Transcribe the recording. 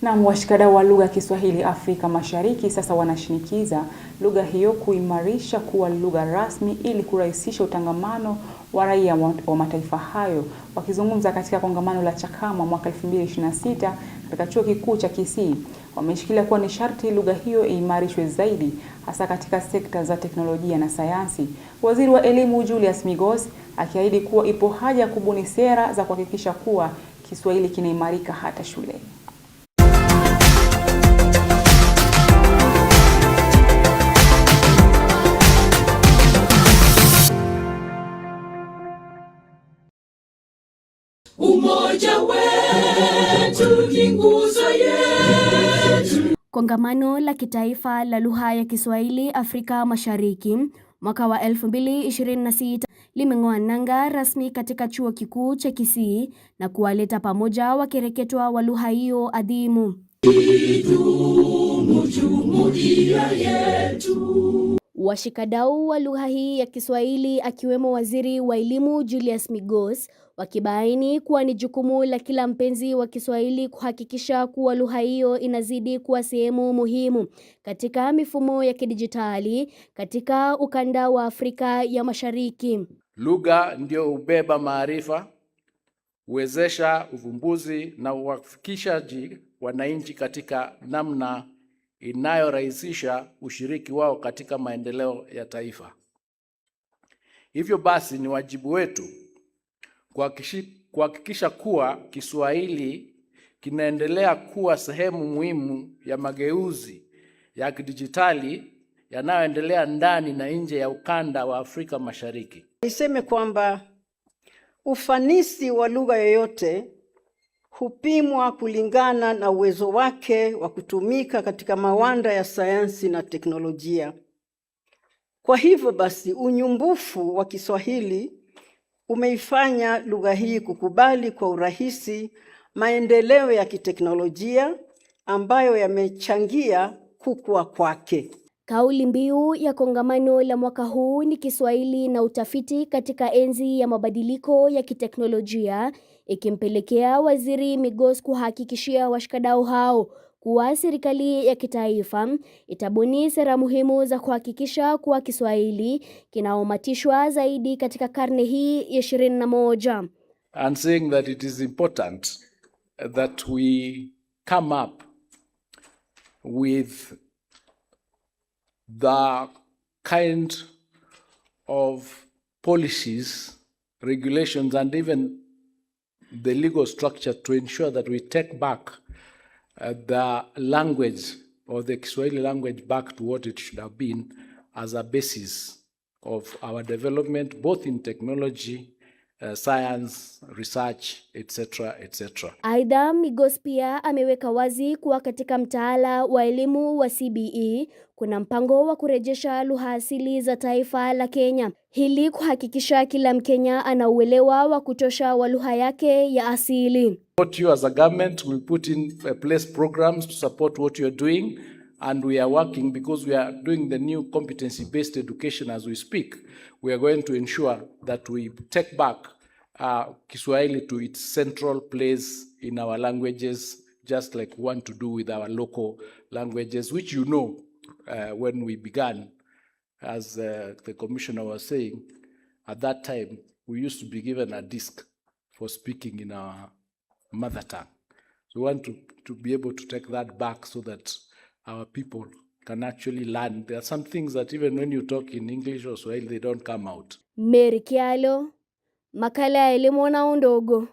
Na washikadau wa lugha ya Kiswahili Afrika Mashariki sasa wanashinikiza lugha hiyo kuimarisha kuwa lugha rasmi ili kurahisisha utangamano wa raia wa mataifa hayo. Wakizungumza katika kongamano la Chakama mwaka 2026 katika Chuo Kikuu cha Kisii, wameshikilia kuwa ni sharti lugha hiyo iimarishwe zaidi hasa katika sekta za teknolojia na sayansi. Waziri wa Elimu Julius Migos akiahidi kuwa ipo haja ya kubuni sera za kuhakikisha kuwa Kiswahili kinaimarika hata shule. Umoja wetu ni nguzo yetu. Kongamano la kitaifa la lugha ya Kiswahili Afrika Mashariki mwaka wa 2026 limeng'oa nanga rasmi katika Chuo Kikuu cha Kisii na kuwaleta pamoja wakereketwa wa lugha hiyo adhimu. Washikadau wa lugha hii ya Kiswahili akiwemo Waziri wa Elimu Julius Migos wakibaini kuwa ni jukumu la kila mpenzi wa Kiswahili kuhakikisha kuwa lugha hiyo inazidi kuwa sehemu muhimu katika mifumo ya kidijitali katika ukanda wa Afrika ya Mashariki. Lugha ndio ubeba maarifa, uwezesha uvumbuzi na uwafikishaji wananchi katika namna inayorahisisha ushiriki wao katika maendeleo ya taifa. Hivyo basi ni wajibu wetu kuhakikisha kuwa Kiswahili kinaendelea kuwa sehemu muhimu ya mageuzi ya kidijitali yanayoendelea ndani na nje ya ukanda wa Afrika Mashariki. Niseme kwamba ufanisi wa lugha yoyote hupimwa kulingana na uwezo wake wa kutumika katika mawanda ya sayansi na teknolojia. Kwa hivyo basi, unyumbufu wa Kiswahili umeifanya lugha hii kukubali kwa urahisi maendeleo ya kiteknolojia ambayo yamechangia kukua kwake. Kauli mbiu ya kongamano la mwaka huu ni Kiswahili na utafiti katika enzi ya mabadiliko ya kiteknolojia, ikimpelekea Waziri Migos kuhakikishia washikadau hao kuwa serikali ya kitaifa itabuni sera muhimu za kuhakikisha kuwa Kiswahili kinaomatishwa zaidi katika karne hii ya 21. And saying that it is important that we come up with the kind of policies, regulations, and even the legal structure to ensure that we take back the language or the Kiswahili language back to what it should have been as a basis of our development, both in technology, science, research, etc., etc. Aidha, Migos pia ameweka wazi kuwa katika mtaala wa elimu wa CBE kuna mpango wa kurejesha lugha asili za taifa la Kenya, ili kuhakikisha kila Mkenya ana uelewa wa kutosha wa lugha yake ya asili. What you as a government will put in place programs to support what you are doing, and we are working because we are doing the new competency-based education as we speak. We are going to ensure that we take back Kiswahili to its central place in our languages, just like we want to do with our local languages, which you know, when we began, as the commissioner was saying, at that time, we used to be given a disc for speaking in our mother tongue. So we want to be able to take that back so that our people can actually learn. There are some things that even when you talk in English or Swahili, they don't come out. Mary Kialo, makala ya elimu na undogo.